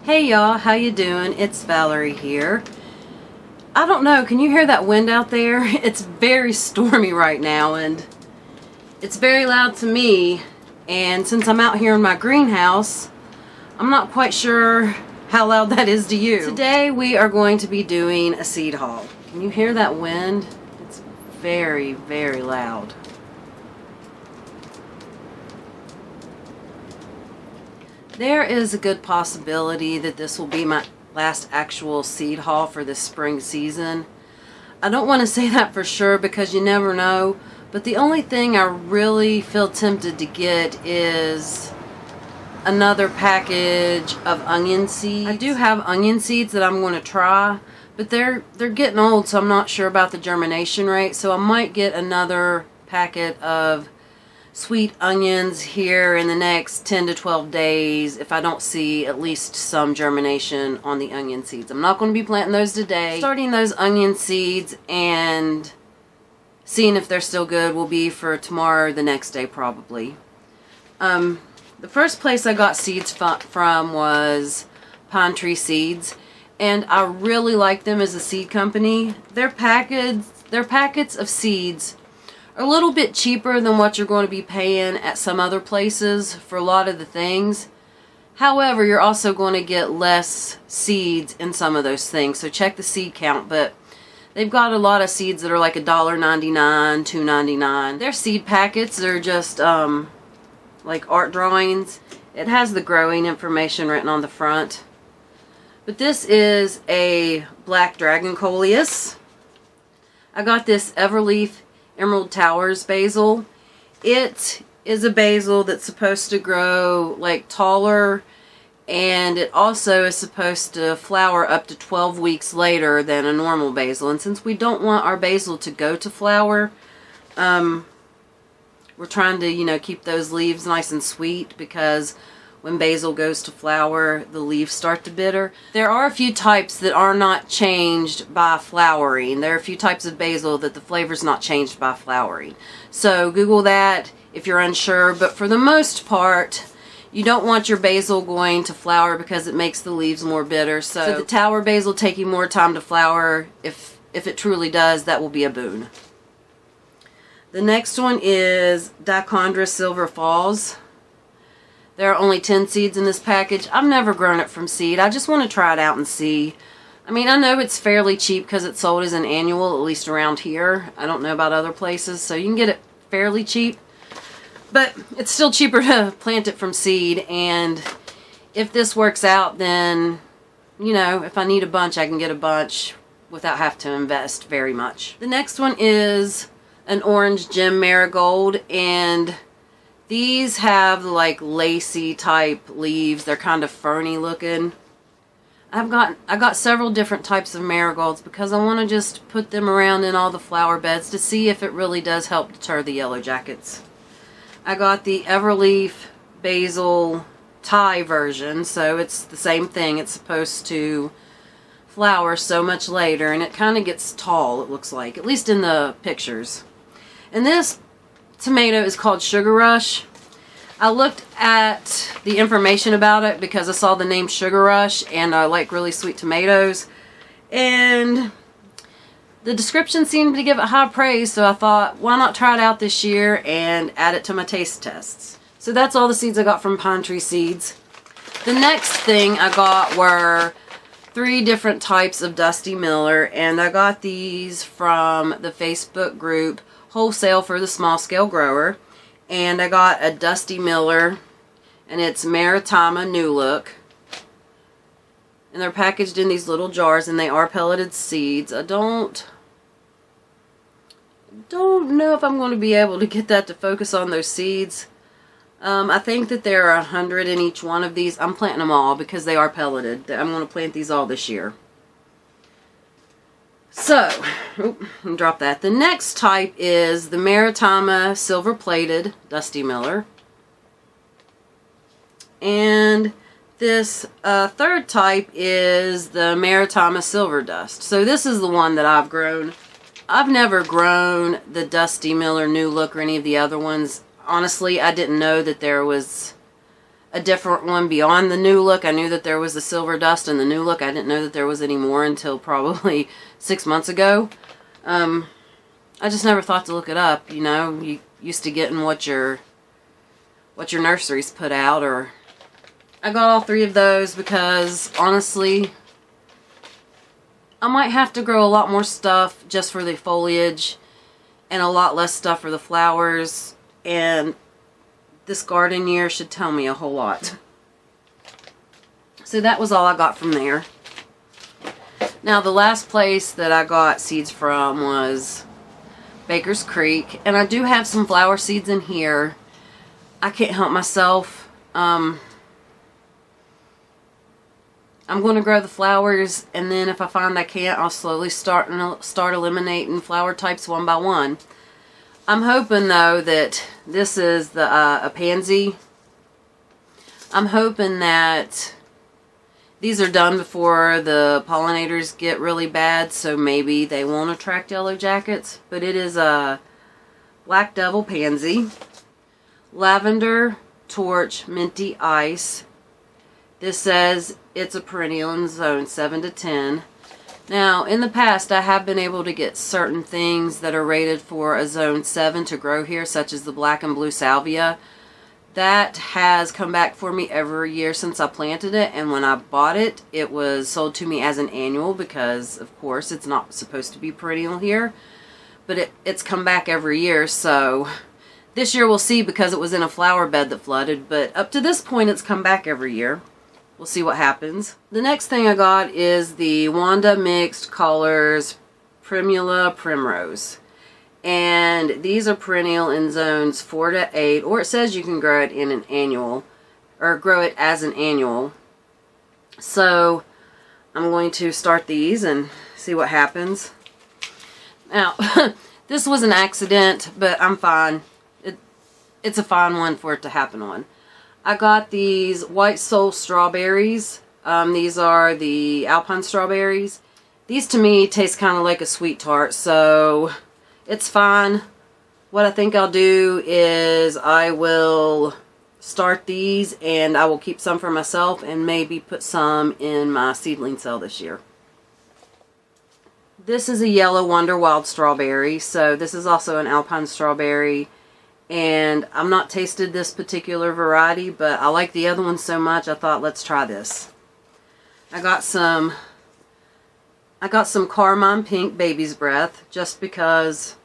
Hey y'all, how you doing? It's Valerie here. I don't know, can you hear that wind out there? It's very stormy right now and it's very loud to me, and since I'm out here in my greenhouse, I'm not quite sure how loud that is to you. Today we are going to be doing a seed haul. Can you hear that wind? It's very, very loud. There is a good possibility that this will be my last actual seed haul for this spring season. I don't want to say that for sure because you never know, but the only thing I really feel tempted to get is another package of onion seeds. I do have onion seeds that I'm going to try, but they're getting old, so I'm not sure about the germination rate, so I might get another packet of sweet onions here in the next 10 to 12 days if I don't see at least some germination on the onion seeds. I'm not going to be planting those today. Starting those onion seeds and seeing if they're still good will be for tomorrow or the next day probably. The first place I got seeds from was Pinetree Seeds, and I really like them as a seed company. Their packets of seeds are a little bit cheaper than what you're going to be paying at some other places for a lot of the things. However, you're also going to get less seeds in some of those things, so check the seed count. But they've got a lot of seeds that are like $1.99, $2.99. Their seed packets are just like art drawings. It has the growing information written on the front. But this is a black dragon coleus. I got this Everleaf Emerald Towers basil. It is a basil that's supposed to grow like taller, and it also is supposed to flower up to 12 weeks later than a normal basil. And since we don't want our basil to go to flower, we're trying to, keep those leaves nice and sweet, because when basil goes to flower, the leaves start to bitter. There are a few types that are not changed by flowering. There are a few types of basil that the flavor's not changed by flowering. So Google that if you're unsure, but for the most part, you don't want your basil going to flower because it makes the leaves more bitter. So the tower basil taking more time to flower, if it truly does, that will be a boon. The next one is Dichondra Silver Falls. There are only 10 seeds in this package. I've never grown it from seed. I just want to try it out and see. I mean, I know it's fairly cheap because it's sold as an annual, at least around here. I don't know about other places, so you can get it fairly cheap. But it's still cheaper to plant it from seed, and if this works out, then, if I need a bunch, I can get a bunch without having to invest very much. The next one is an orange gem marigold, and these have like lacy type leaves. They're kind of ferny looking. I got several different types of marigolds because I want to just put them around in all the flower beds to see if it really does help deter the yellow jackets. I got the Everleaf Basil Thai version, so it's the same thing. It's supposed to flower so much later, and it kind of gets tall, it looks like, at least in the pictures. And this tomato is called Sugar Rush. I looked at the information about it because I saw the name Sugar Rush and I like really sweet tomatoes, and the description seemed to give it high praise, so I thought, why not try it out this year and add it to my taste tests. So that's all the seeds I got from Pinetree Seeds. The next thing I got were 3 different types of Dusty Miller, and I got these from the Facebook group Wholesale for the Small Scale Grower, and I got a Dusty Miller, and it's Maritima New Look, and they're packaged in these little jars, and they are pelleted seeds. I don't know if I'm going to be able to get that to focus on those seeds. I think that there are 100 in each one of these. I'm planting them all because they are pelleted. I'm going to plant these all this year. So, drop that. The next type is the Maritima Silver Plated Dusty Miller. And this third type is the Maritima Silver Dust. So this is the one that I've grown. I've never grown the Dusty Miller New Look or any of the other ones. Honestly, I didn't know that there was a different one beyond the new look. I knew that there was the silver dust in the new look. I didn't know that there was any more until probably 6 months ago. I just never thought to look it up. You know, you used to getting what your nurseries put out. Or I got all 3 of those because honestly, I might have to grow a lot more stuff just for the foliage and a lot less stuff for the flowers, and this garden year should tell me a whole lot. So that was all I got from there. Now the last place that I got seeds from was Baker's Creek, and I do have some flower seeds in here. I can't help myself. I'm going to grow the flowers, and then if I find I can't, I'll slowly start eliminating flower types one by one. I'm hoping though that this is the a pansy. I'm hoping that these are done before the pollinators get really bad, so maybe they won't attract yellow jackets. But it is a black devil pansy, lavender torch minty ice. This says it's a perennial in zone 7 to 10. Now, in the past, I have been able to get certain things that are rated for a zone 7 to grow here, such as the black and blue salvia. That has come back for me every year since I planted it, and when I bought it, it was sold to me as an annual because, of course, it's not supposed to be perennial here. But it's come back every year, so this year we'll see because it was in a flower bed that flooded, but up to this point, it's come back every year. We'll see what happens. The next thing I got is the Wanda Mixed Colors Primula Primrose. And these are perennial in zones 4 to 8, or it says you can grow it in an annual, or grow it as an annual. So I'm going to start these and see what happens. Now, this was an accident, but I'm fine. It's a fine one for it to happen on. I got these White Soul strawberries. These are the Alpine strawberries. These to me taste kind of like a sweet tart, so it's fine. What I think I'll do is I will start these and I will keep some for myself and maybe put some in my seedling cell this year. This is a Yellow Wonder Wild strawberry, so this is also an Alpine strawberry. And I'm not tasted this particular variety, but I like the other one so much I thought let's try this. I got some Carmine Pink Baby's Breath just because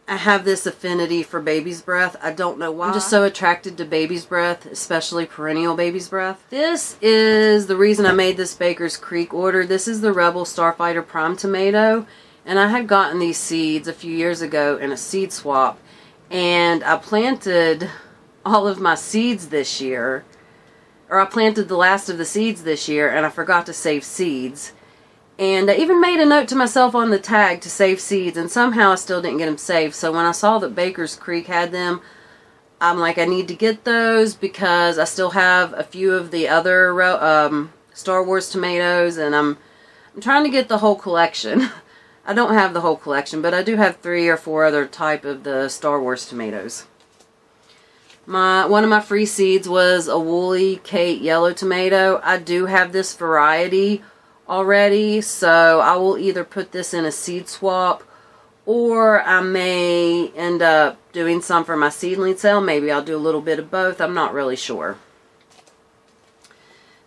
I have this affinity for baby's breath. I don't know why. I'm just so attracted to baby's breath, especially perennial baby's breath. This is the reason I made this Baker's Creek order. This is the Rebel Starfighter Prime Tomato, and I had gotten these seeds a few years ago in a seed swap. And I planted all of my seeds this year, or I planted the last of the seeds this year, and I forgot to save seeds. And I even made a note to myself on the tag to save seeds, and somehow I still didn't get them saved. So when I saw that Baker's Creek had them, I'm like, I need to get those because I still have a few of the other Star Wars tomatoes, and I'm trying to get the whole collection. I don't have the whole collection, but I do have 3 or 4 other type of the Star Wars tomatoes. One of my free seeds was a Woolly Kate yellow tomato. I do have this variety already, so I will either put this in a seed swap or I may end up doing some for my seedling cell. Maybe I'll do a little bit of both. I'm not really sure.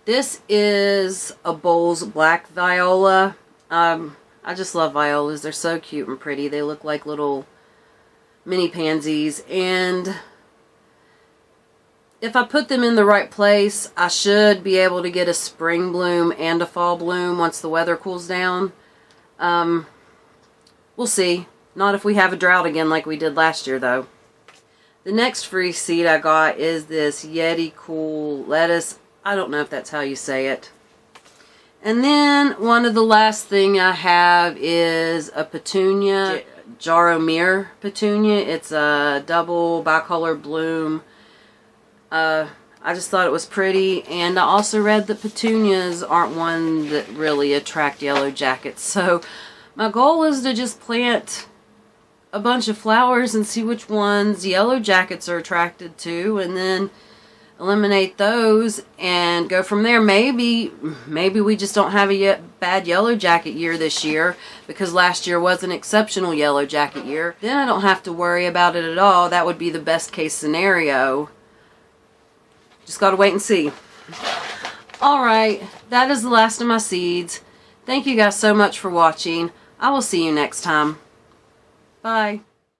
This is a Bowles Black Viola. I just love violas. They're so cute and pretty. They look like little mini pansies. And if I put them in the right place, I should be able to get a spring bloom and a fall bloom once the weather cools down. We'll see. Not if we have a drought again like we did last year, though. The next free seed I got is this Yeti Cool lettuce. I don't know if that's how you say it. And then one of the last thing I have is a petunia, Jaromir petunia. It's a double bicolor bloom. I just thought it was pretty, and I also read that petunias aren't one that really attract yellow jackets. So my goal is to just plant a bunch of flowers and see which ones yellow jackets are attracted to, and then eliminate those and go from there. Maybe we just don't have a bad yellow jacket year this year, because last year was an exceptional yellow jacket year. Then I don't have to worry about it at all. That would be the best case scenario. Just got to wait and see. Alright, that is the last of my seeds. Thank you guys so much for watching. I will see you next time. Bye.